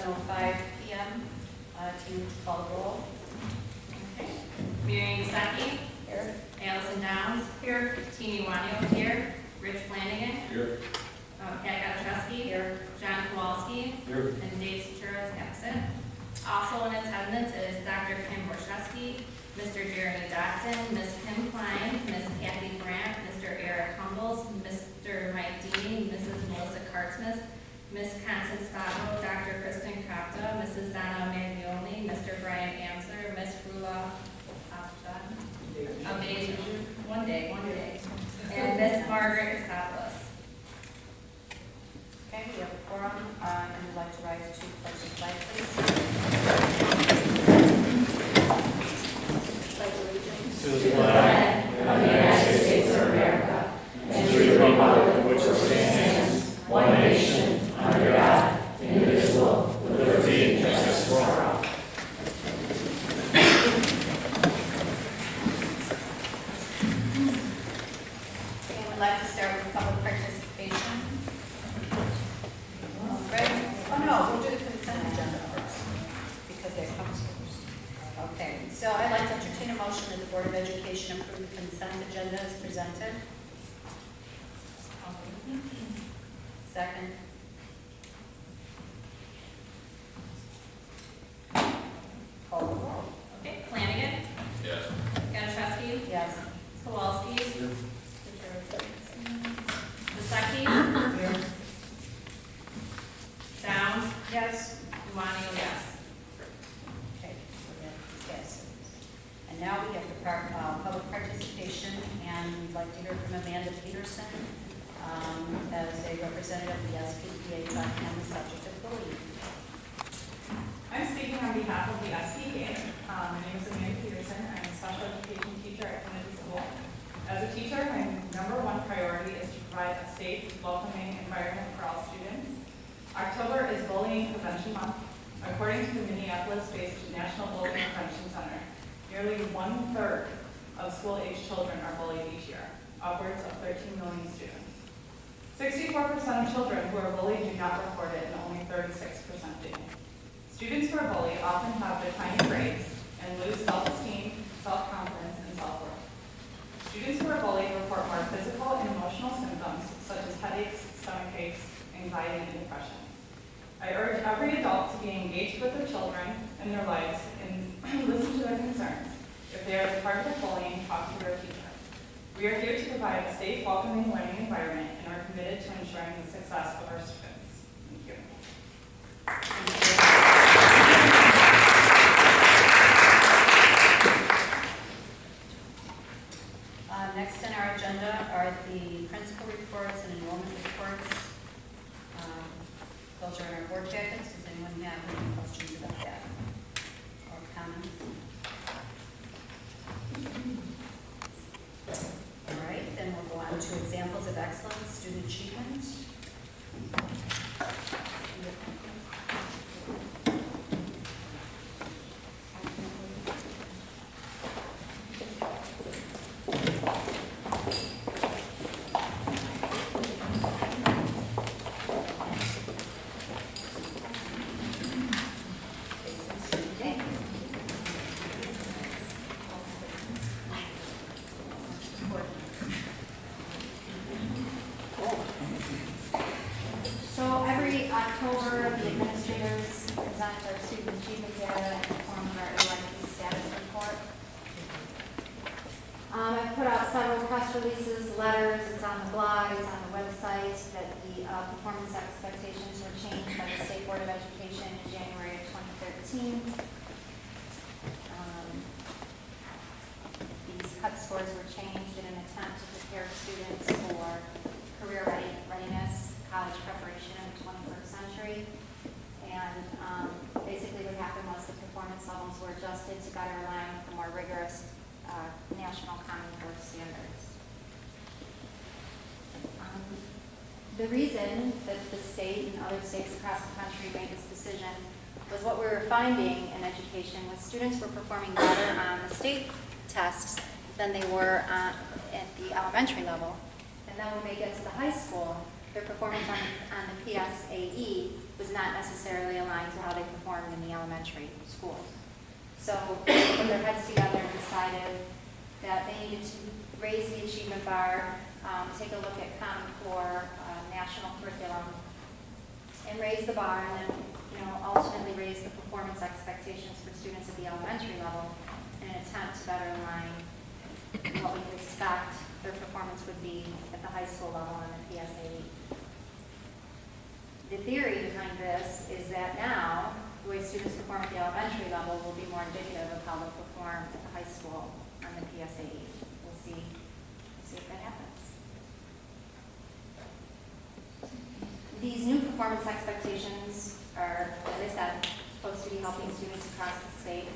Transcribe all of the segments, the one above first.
7:05 p.m. To call the roll. Okay. Miriam Saki. Here. Allison Downs. Here. Teeny Wanyo here. Rich Flanagan. Here. Pat Gotchowski. Here. John Kowalski. Here. And Dave Secura is absent. Also in attendance is Dr. Kim Borszewski, Mr. Jeremy Dotson, Ms. Kim Klein, Ms. Kathy Brandt, Mr. Eric Humbles, Mr. Mike Dean, Mrs. Melissa Kartsmith, Ms. Constance Stavo, Dr. Kristen Kopta, Mrs. Donna Maglioli, Mr. Brian Amser, Ms. Frula one day, and Ms. Margaret Costopoulos. Okay, we have a quorum, and we'd like to rise to pledge the flag, please. Pledge allegiance To the flag of the United States of America and to the republic for which it stands, one nation, under God, indivisible, with liberty and justice for all. Okay, we'd like to start with public participation. Greg? Oh, no, we'll do the consent agenda first, because that comes first. Okay, so I'd like to entertain a motion that the Board of Education approve the consent agenda as presented. Second. Call the roll. Okay, Flanagan. Yes. Gotchowski. Yes. Kowalski. Misaki. Downs. Yes. Wanyo, yes. Okay, so that passes. And now we have the public participation, and we'd like to hear from Amanda Peterson as a representative of the SPPA talking on the subject of bullying. I'm speaking on behalf of the SPPA. My name is Amanda Peterson. I'm a special education teacher at Kennedy School. As a teacher, my #1 priority is to provide a safe, welcoming environment for all students. October is Bullying Prevention Month. According to the Minneapolis-based National Bullying Prevention Center, nearly 1/3 of school-age children are bullied each year, upwards of 13 million students. 64% of children who are bullied do not report it, and only 36% do. Students who are bullied often have declining grades and lose self-esteem, self-confidence, and self-worth. Students who are bullied report more physical and emotional symptoms such as headaches, stomach aches, anxiety, and depression. I urge every adult to be engaged with their children and their lives and listen to their concerns. If they are part of bullying, talk to their teacher. We are here to provide a safe, welcoming learning environment and are committed to ensuring the success of our students. Thank you. Next on our agenda are the principal reports and enrollment reports. Those are in our board packets. Does anyone have any questions about that or comments? All right, then we'll go on to examples of excellent student achievement. So every October, the administrators present their student achievement data in the form of our AYP status report. I've put out several press releases, letters, it's on the blog, it's on the website, that the performance expectations were changed by the State Board of Education in January of 2013. These cut scores were changed in an attempt to prepare students for career readiness, college preparation in the 21st century. And basically what happened was the performance levels were adjusted to better align with the more rigorous National Common Core standards. The reason that the state and other states across the country made this decision was what we were finding in education was students were performing better on the state tests than they were at the elementary level. And then when they get to the high school, their performance on the PSAE was not necessarily aligned to how they performed in the elementary schools. So they put their heads together and decided that they needed to raise the achievement bar, take a look at Common Core, national curriculum, and raise the bar, and then, ultimately raise the performance expectations for students at the elementary level in an attempt to better align what we could expect their performance would be at the high school level on the PSAE. The theory behind this is that now, the way students perform at the elementary level will be more indicative of how they'll perform at the high school on the PSAE. We'll see if that happens. These new performance expectations are, as I said, supposed to be helping students across the state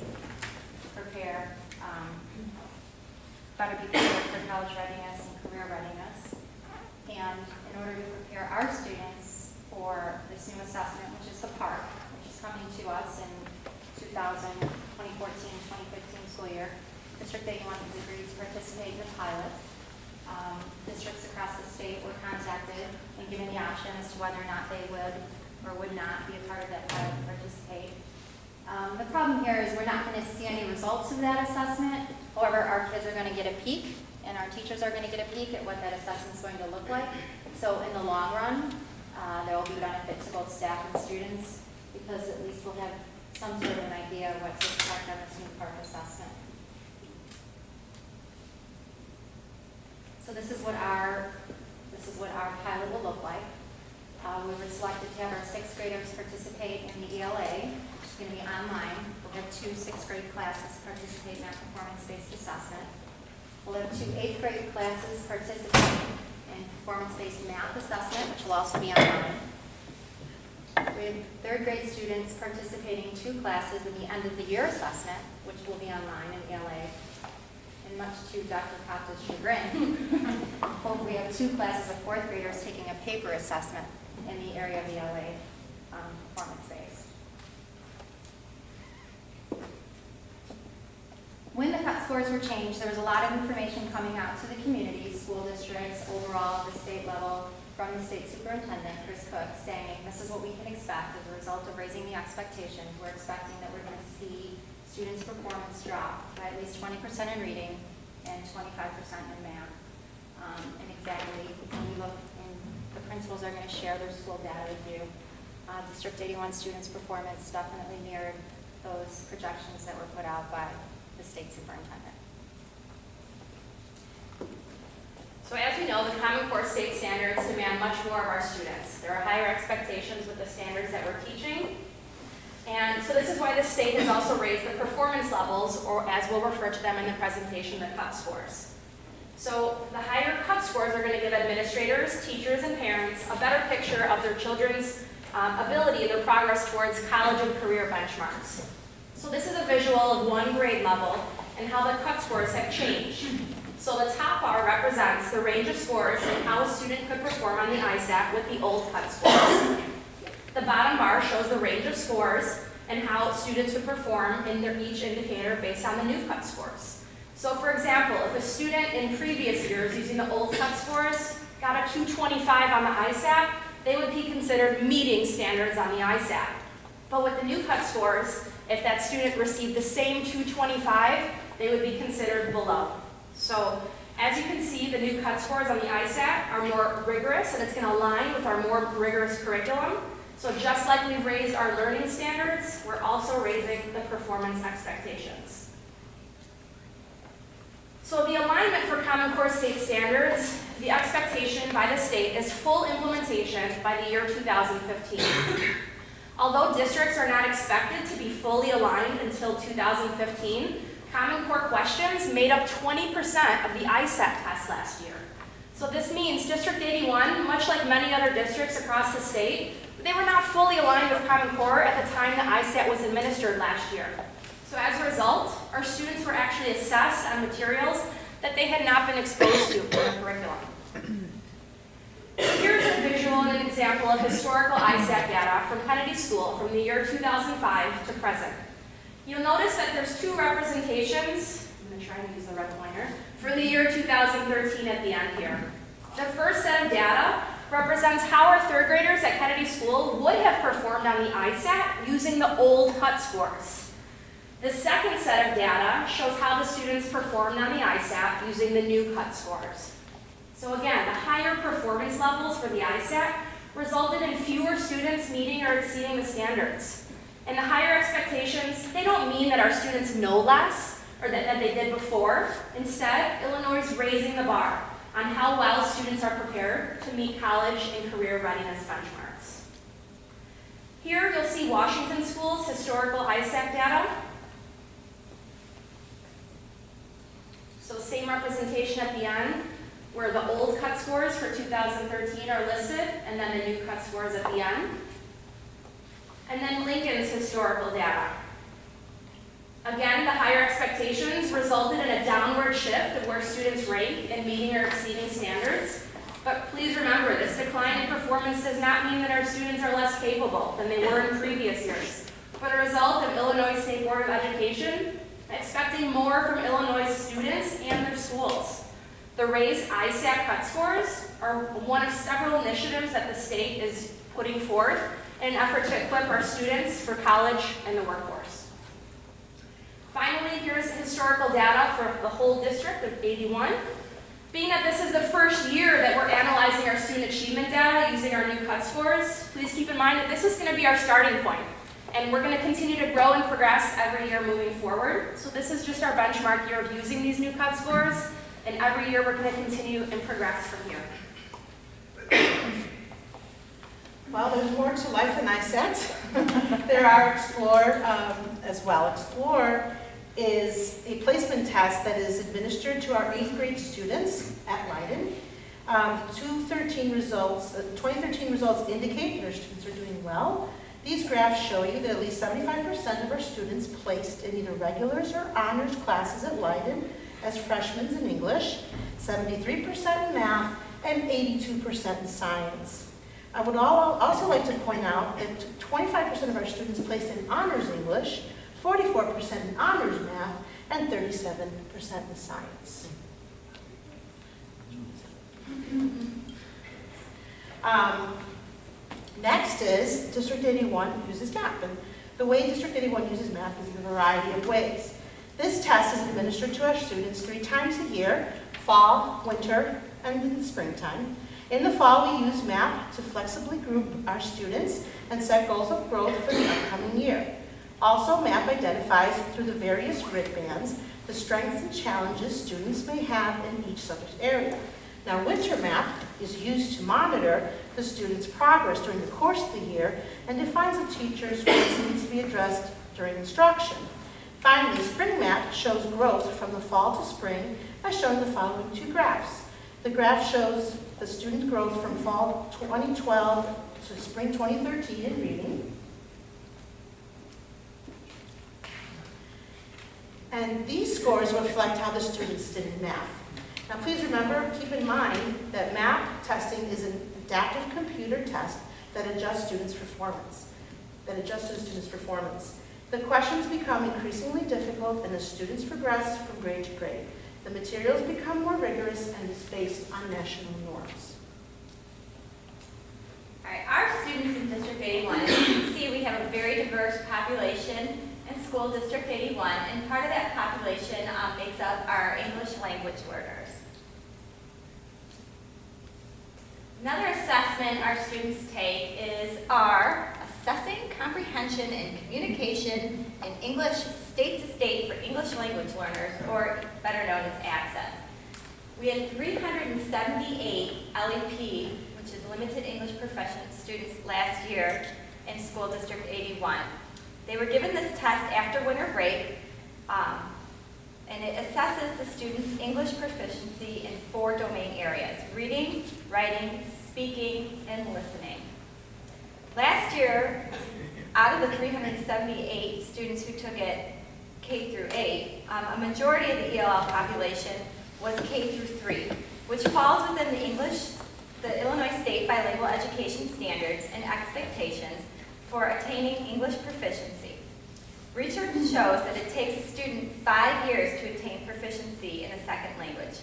prepare, better be prepared for college readiness and career readiness. And in order to prepare our students for this new assessment, which is the PAARC, which is coming to us in 2014-2015 school year, District 81 has agreed to participate in the pilot. Districts across the state were contacted and given the option as to whether or not they would or would not be a part of that pilot and participate. The problem here is we're not going to see any results of that assessment. However, our kids are going to get a peek, and our teachers are going to get a peek at what that assessment is going to look like. So in the long run, there will be benefit to both staff and students, because at least we'll have some sort of an idea of what to expect on this new PAARC assessment. So this is what our pilot will look like. We were selected to have our 6th graders participate in the ELA, which is going to be online. We'll have 2 6th grade classes participate in our performance-based assessment. We'll have 2 8th grade classes participate in performance-based math assessment, which will also be online. We have 3rd grade students participating in 2 classes in the end of the year assessment, which will be online in ELA. And much to Dr. Cotta's chagrin, we have 2 classes of 4th graders taking a paper assessment in the area of ELA performance-based. When the cut scores were changed, there was a lot of information coming out to the community, school districts, overall at the state level, from the state superintendent, Chris Cook, saying this is what we can expect as a result of raising the expectations. We're expecting that we're going to see students' performance drop by at least 20% in reading and 25% in math. And exactly, when we look, and the principals are going to share their school data with you. District 81 students' performance definitely mirrored those projections that were put out by the state superintendent. So as we know, the Common Core state standards demand much more of our students. There are higher expectations with the standards that we're teaching. And so this is why the state has also raised the performance levels, or as we'll refer to them in the presentation, the cut scores. So the higher cut scores are going to give administrators, teachers, and parents a better picture of their children's ability and their progress towards college and career benchmarks. So this is a visual of one grade level and how the cut scores have changed. So the top bar represents the range of scores and how a student could perform on the ISAT with the old cut scores. The bottom bar shows the range of scores and how students would perform in each indicator based on the new cut scores. So for example, if a student in previous years using the old cut scores got a 225 on the ISAT, they would be considered meeting standards on the ISAT. But with the new cut scores, if that student received the same 225, they would be considered below. So as you can see, the new cut scores on the ISAT are more rigorous, and it's going to align with our more rigorous curriculum. So just like we've raised our learning standards, we're also raising the performance expectations. So the alignment for Common Core state standards, the expectation by the state is full implementation by the year 2015. Although districts are not expected to be fully aligned until 2015, Common Core questions made up 20% of the ISAT test last year. So this means District 81, much like many other districts across the state, they were not fully aligned with Common Core at the time the ISAT was administered last year. So as a result, our students were actually assessed on materials that they had not been exposed to in the curriculum. Here's a visual and an example of historical ISAT data from Kennedy School from the year 2005 to present. You'll notice that there's 2 representations, I'm going to try and use the red pointer, for the year 2013 at the end here. The first set of data represents how our third graders at Kennedy School would have performed on the ISAT using the old cut scores. The second set of data shows how the students performed on the ISAT using the new cut scores. So again, the higher performance levels for the ISAT resulted in fewer students meeting or exceeding the standards. And the higher expectations, they don't mean that our students know less or that they did before. Instead, Illinois is raising the bar on how well students are prepared to meet college and career readiness benchmarks. Here you'll see Washington School's historical ISAT data. So same representation at the end, where the old cut scores for 2013 are listed, and then the new cut scores at the end. And then Lincoln's historical data. Again, the higher expectations resulted in a downward shift of where students rank in meeting or exceeding standards. But please remember, this decline in performance does not mean that our students are less capable than they were in previous years, but a result of Illinois State Board of Education expecting more from Illinois students and their schools. The raised ISAT cut scores are one of several initiatives that the state is putting forth in an effort to equip our students for college and the workforce. Finally, here's historical data for the whole district of 81. Being that this is the first year that we're analyzing our student achievement data using our new cut scores, please keep in mind that this is going to be our starting point. And we're going to continue to grow and progress every year moving forward. So this is just our benchmark year of using these new cut scores. And every year we're going to continue and progress from here. Well, there's more to life than ISAT. There are Explore as well. Explore is a placement test that is administered to our 8th grade students at Leiden. 2013 results indicate that our students are doing well. These graphs show you that at least 75% of our students placed in either regulars or honors classes at Leiden as freshmen in English, 73% in math, and 82% in science. I would also like to point out that 25% of our students placed in honors English, 44% in honors math, and 37% in science. Next is District 81 uses math. And the way District 81 uses math is in a variety of ways. This test is administered to our students 3 times a year, fall, winter, and in the springtime. In the fall, we use MAP to flexibly group our students and set goals of growth for the upcoming year. Also, MAP identifies through the various grid bands the strengths and challenges students may have in each subject area. Now, winter MAP is used to monitor the students' progress during the course of the year and defines the teachers what needs to be addressed during instruction. Finally, spring MAP shows growth from the fall to spring, as shown in the following 2 graphs. The graph shows the student growth from fall 2012 to spring 2013 in reading. And these scores reflect how the students did in math. Now please remember, keep in mind that MAP testing is an adaptive computer test that adjusts students' performance. The questions become increasingly difficult and the students progress from grade to grade. The materials become more rigorous and is based on national norms. All right, our students in District 81, as you can see, we have a very diverse population in School District 81, and part of that population makes up our English language learners. Another assessment our students take is our Assessing Comprehension and Communication in English State to State for English Language Learners, or better known as ACCESS. We had 378 LEP, which is Limited English Proficient students last year in School District 81. They were given this test after winter break, and it assesses the students' English proficiency in 4 domain areas: reading, writing, speaking, and listening. Last year, out of the 378 students who took it K through 8, a majority of the ELL population was K through 3, which falls within the Illinois State Bilingual Education Standards and expectations for attaining English proficiency. Research shows that it takes a student 5 years to attain proficiency in a second language.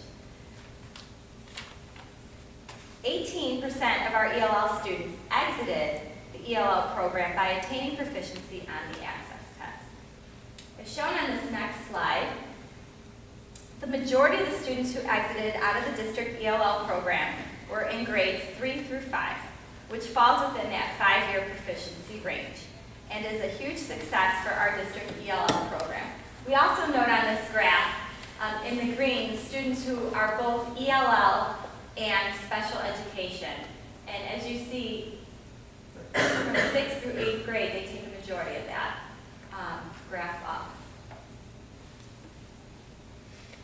18% of our ELL students exited the ELL program by attaining proficiency on the Access test. As shown on this next slide, the majority of the students who exited out of the district ELL program were in grades 3 through 5, which falls within that 5-year proficiency range and is a huge success for our district ELL program. We also note on this graph, in the green, the students who are both ELL and special education. And as you see, from 6th through 8th grade, they take the majority of that graph up.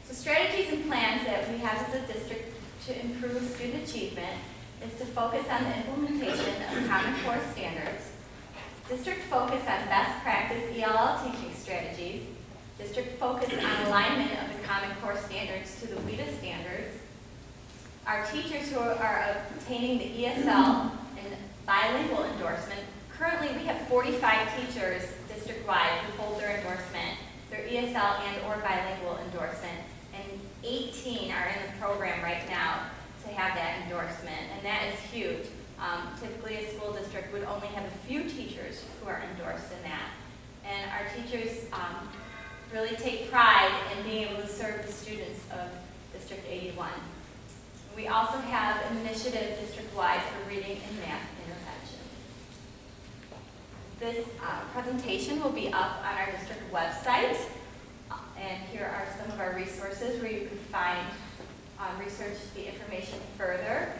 So strategies and plans that we have as a district to improve student achievement is to focus on the implementation of Common Core standards, district focus on best practice ELL teaching strategies, district focus on alignment of the Common Core standards to the WEA standards, our teachers who are obtaining the ESL and bilingual endorsement. Currently, we have 45 teachers district-wide who hold their endorsement, their ESL and or bilingual endorsement, and 18 are in the program right now to have that endorsement, and that is huge. Typically, a school district would only have a few teachers who are endorsed in that, and our teachers really take pride in being able to serve the students of District 81. We also have an initiative district-wide for reading and math intervention. This presentation will be up on our district website, and here are some of our resources where you can find research the information further.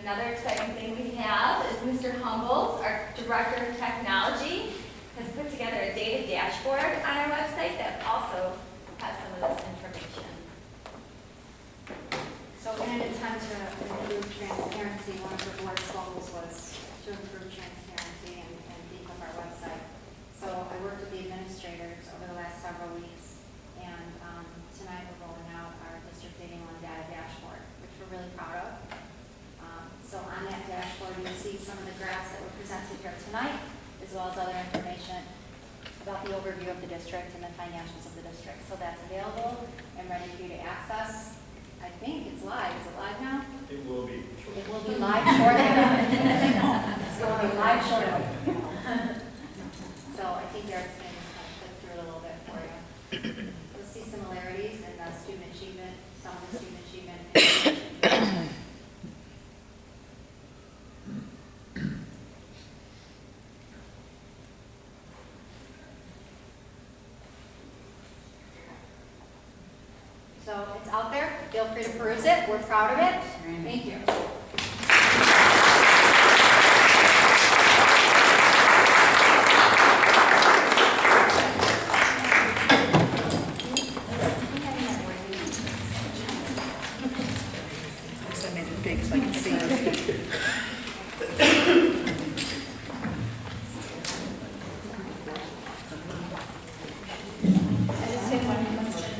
Another exciting thing we have is Mr. Humbles, our Director of Technology, has put together a data dashboard on our website that also has some of this information. So in an attempt to improve transparency, one of the board's goals was to improve transparency and beef up our website. So I worked with the administrators over the last several weeks, and tonight we're rolling out our District 81 data dashboard, which we're really proud of. So on that dashboard, you'll see some of the graphs that were presented here tonight, as well as other information about the overview of the district and the financials of the district. So that's available and ready for you to access. I think it's live. Is it live now? It will be. It will be live shortly. It's going to be live shortly. So I think Eric's going to just kind of click through it a little bit for you. You'll see similarities in the student achievement, some of the student achievement information. So it's out there. Feel free to peruse it. We're proud of it. Thank you. So I made it big so I can see it. I just had one question.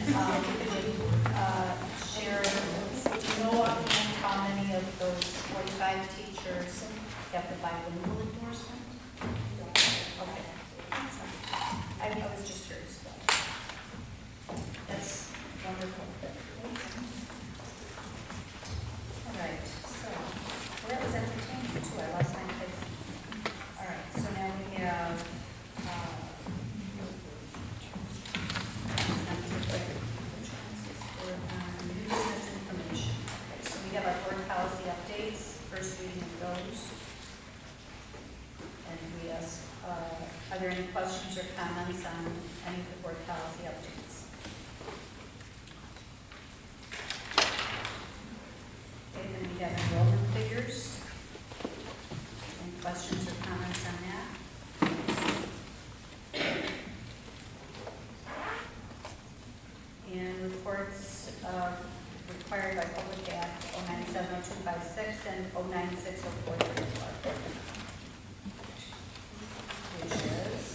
Share, do you know offhand how many of those 45 teachers have the bilingual endorsement? Okay. I was just curious about that. That's wonderful. All right, so, well, that was entertaining too. I lost my place. All right, so now we have, new business information. Okay, so we have our board policy updates, first reading of those. And we ask, are there any questions or comments on any of the board policy updates? Okay, then we have enrollment figures. Any questions or comments on that? And reports required by Public Act 0970256 and 0960434. Which is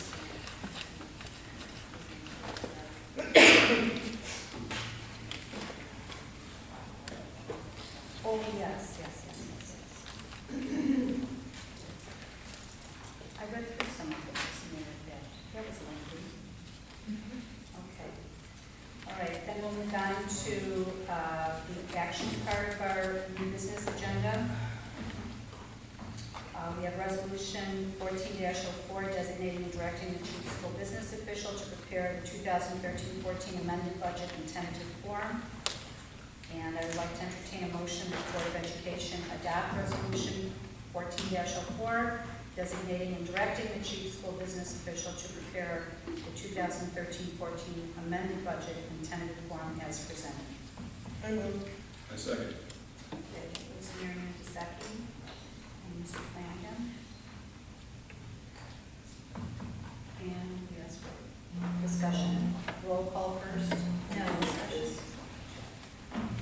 oh yes. I read through some of it this minute. That was lengthy. Okay. All right, then we'll move on to the action part of our new business agenda. We have resolution 14-04 designating and directing the chief school business official to prepare the 2013-14 amended budget in tentative form. And I would like to entertain a motion that the Board of Education adopt resolution 14-04 designating and directing the chief school business official to prepare the 2013-14 amended budget in tentative form as presented. I move. I second. Ms. Miriam Gisecki and Mr. Flanagan. And yes, discussion. Roll call first. No discussion.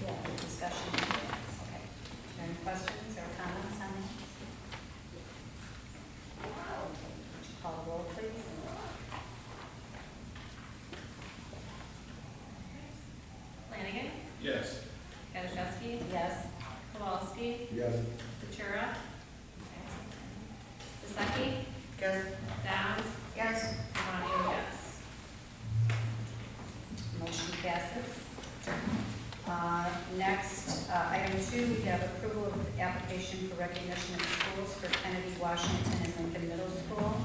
Yeah, discussion. Okay. Are there any questions or comments on that? Would you call the roll, please? Flanagan. Yes. Gaddishewski. Yes. Kowalski. Yes. Ventura. Vasaki. Yes. Downs. Yes. Lonnie, yes. Motion passes. Next, item 2, we have approval of application for recognition of schools for Kennedy, Washington, and Lincoln Middle School.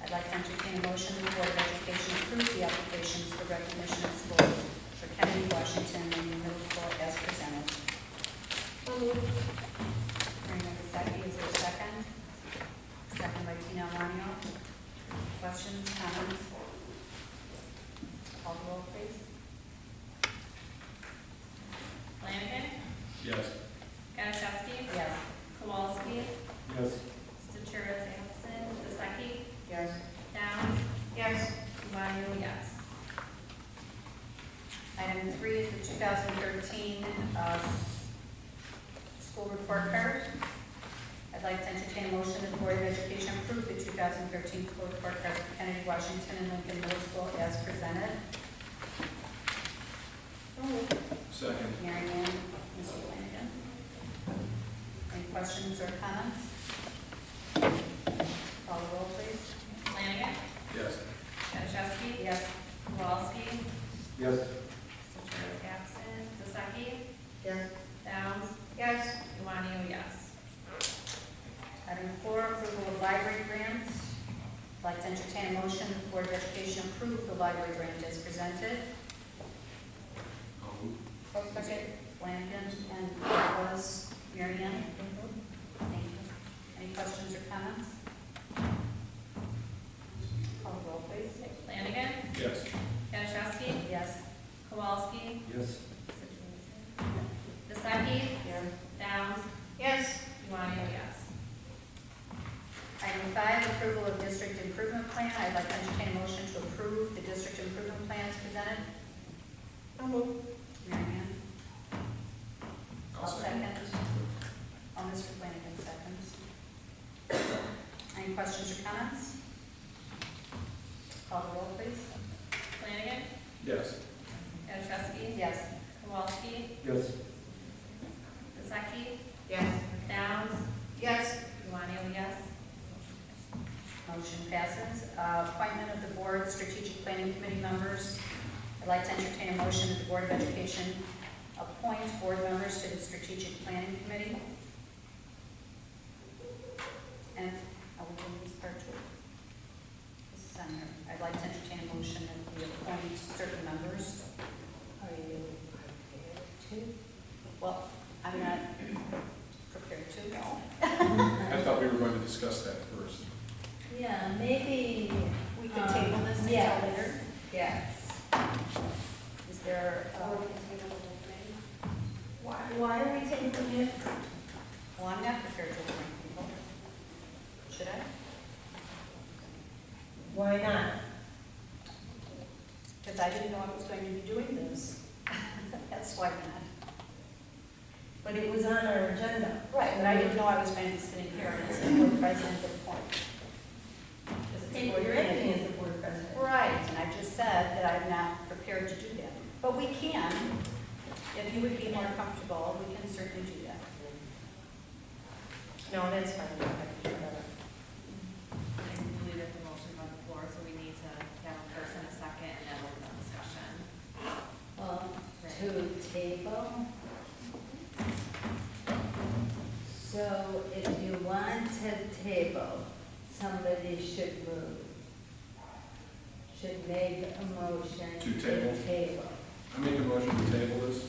I'd like to entertain a motion that the Board of Education approve the applications for recognition of schools for Kennedy, Washington, and Lincoln Middle School as presented. Marina Vasaki, is there a second? Second by Tina Alonio. Questions, comments? Call the roll, please. Flanagan. Yes. Gaddishewski. Yes. Kowalski. Yes. Ventura is absent. Vasaki. Yes. Downs. Yes. Lonnie, yes. Item 3 is the 2013 school report card. I'd like to entertain a motion that the Board of Education approve the 2013 school report card for Kennedy, Washington, and Lincoln Middle School as presented. Second. Mary Ann, Mr. Flanagan. Any questions or comments? Call the roll, please. Flanagan. Yes. Gaddishewski. Yes. Kowalski. Yes. Ventura is absent. Vasaki. Yes. Downs. Yes. Lonnie, yes. Item 4, approval of library grants. I'd like to entertain a motion that the Board of Education approve the library grant as presented. I'll move. Second, Flanagan, and that was Mary Ann. Thank you. Any questions or comments? Call the roll, please. Flanagan. Yes. Gaddishewski. Yes. Kowalski. Yes. Vasaki. Here. Downs. Yes. Lonnie, yes. Item 5, approval of district improvement plan. I'd like to entertain a motion to approve the district improvement plan as presented. I'll move. Mary Ann. I'll second. Oh, Mr. Flanagan seconds. Any questions or comments? Call the roll, please. Flanagan. Yes. Gaddishewski. Yes. Kowalski. Yes. Vasaki. Yes. Downs. Yes. Lonnie, yes. Motion passes. Appointment of the board strategic planning committee members. I'd like to entertain a motion that the Board of Education appoint board members to the strategic planning committee. And I will do this part too. This is on here. I'd like to entertain a motion that we appoint certain members. Are you prepared to? Well, I'm not prepared to, no. I thought we were going to discuss that first. Yeah, maybe. We could table this until yeah. later. Yes. Is there, Why are we tabling it? well, I'm not prepared to appoint people. Should I? Why not? Because I didn't know I was going to be doing this. That's why not. But it was on our agenda. Right, but I didn't know I was going to be sitting here as the board president at the point. Because it's a board You're meeting. acting as the board president. Right, and I just said that I'm not prepared to do that. But we can, if you would be more comfortable, we can certainly do that. No, that's fine. I believe that the motion's on the floor, so we need to have a first and a second, and then open up discussion. To table. So So if you want to table, somebody should move. Should make a motion To table? table. I make a motion to table this.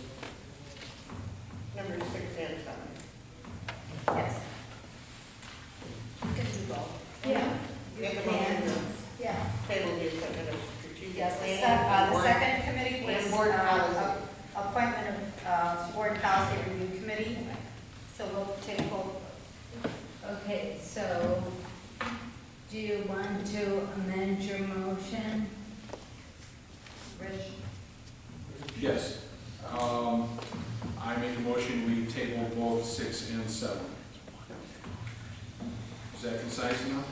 Number 6 and 7. Yes. You can do both. Yeah. Make a can. motion Yeah. to table the appointment of strategic Yes, the planning. second committee was And board policy. appointment of board policy review committee. So we'll table. Okay, so do you want to amend your motion? Rich? Yes. I make a motion, we table both 6 and 7. Is that concise enough?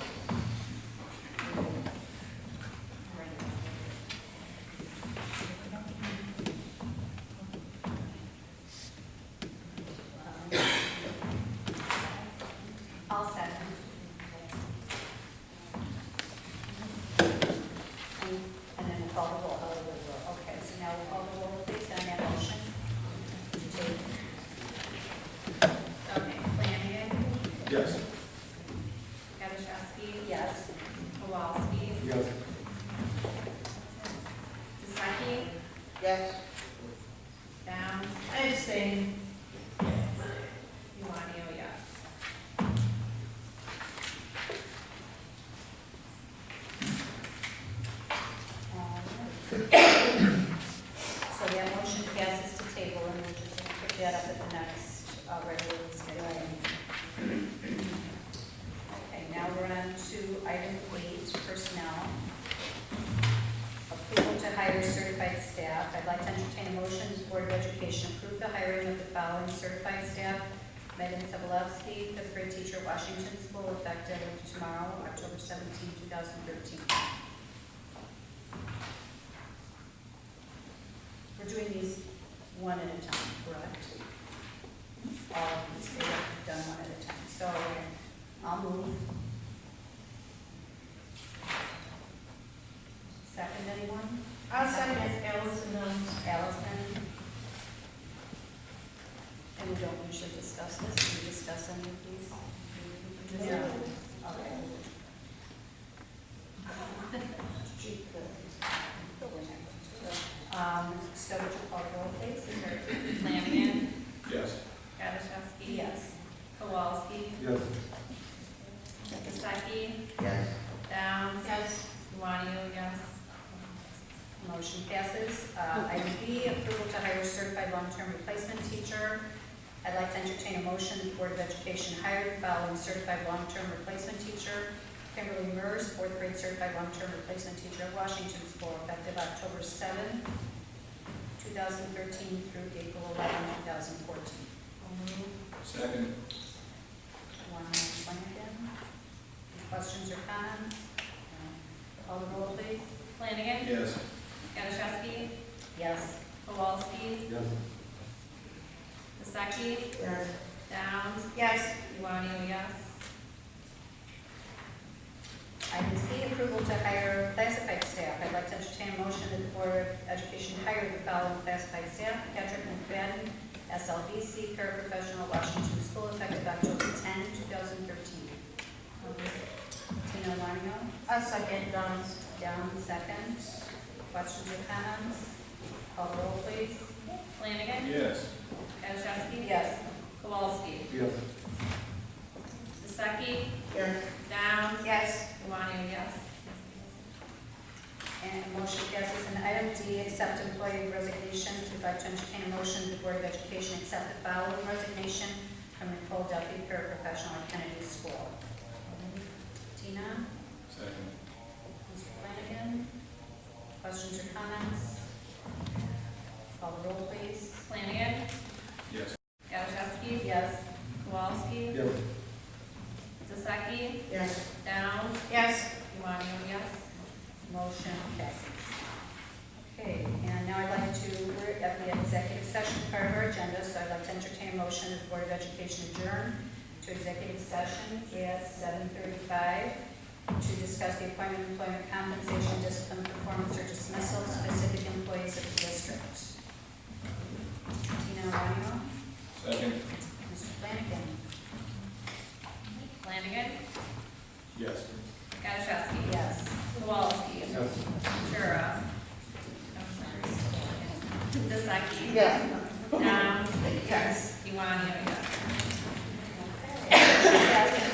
I'll second. And then we'll call the roll. Okay, so now we'll call the roll, please, on that motion. Okay, Flanagan. Yes. Gaddishewski. Yes. Kowalski. Yes. Zaki. Yes. Downs. I abstain. Uwanio, yes. So that motion passes to table, and we'll just pick that up at the next regular schedule. Okay, now we're on to item 8, personnel. Approval to hire certified staff. I'd like to entertain a motion, the Board of Education approve the hiring of the following certified staff. Megan Sobolewski, 5th grade teacher, Washington School, effective tomorrow, October 17, 2013. We're doing these one at a time, correct? All of these, they are done one at a time. So I'll move. Second, anyone? I'll second Allison. Allison? And we don't usually discuss this. Do we discuss any of these? No. Okay. So would you call the roll, please? Flanagan. Yes. Gaddishewski. Yes. Kowalski. Yes. Zaki. Yes. Downs. Yes. Uwanio, yes. Motion passes. Item B, approval to hire certified long-term replacement teacher. I'd like to entertain a motion, the Board of Education hire the following certified long-term replacement teacher. Kimberly Mers, 4th grade certified long-term replacement teacher at Washington School, effective October 7, 2013 through April 11, 2014. Second. One again. Any questions or comments? Call the roll, please. Flanagan. Yes. Gaddishewski. Yes. Kowalski. Yes. Zaki. Yes. Downs. Yes. Uwanio, yes. Item C, approval to hire classified staff. I'd like to entertain a motion that the Board of Education hire the following classified staff. Patrick McFadden, SLBC, paraprofessional, Washington School, effective October 10, 2013. Tina Larnio? I'll second Downs. Down, second. Questions or comments? Call the roll, please. Flanagan. Yes. Gaddishewski. Yes. Kowalski. Yes. Zaki. Yes. Downs. Yes. Uwanio, yes. And motion passes. And item D, accept employee resignations. We'd like to entertain a motion the Board of Education accept the following resignation from Nicole Duffy, paraprofessional at Kennedy School. Tina? Second. Mr. Flanagan? Questions or comments? Call the roll, please. Flanagan. Yes. Gaddishewski. Yes. Kowalski. Yes. Zaki. Yes. Downs. Yes. Uwanio, yes. Motion passes. Okay, and now I'd like to, we're at the executive session part of our agenda, so I'd like to entertain a motion that the Board of Education adjourn to executive session at 7:35 to discuss the appointment, employment compensation, discipline, performance, or dismissal of specific employees of the district. Tina Arano? Second. Mr. Flanagan? Flanagan. Yes. Gaddishewski. Yes. Kowalski. Yes. Ventura. Dysaki. Yes. Downs. Yes. Iwan, yes. Passes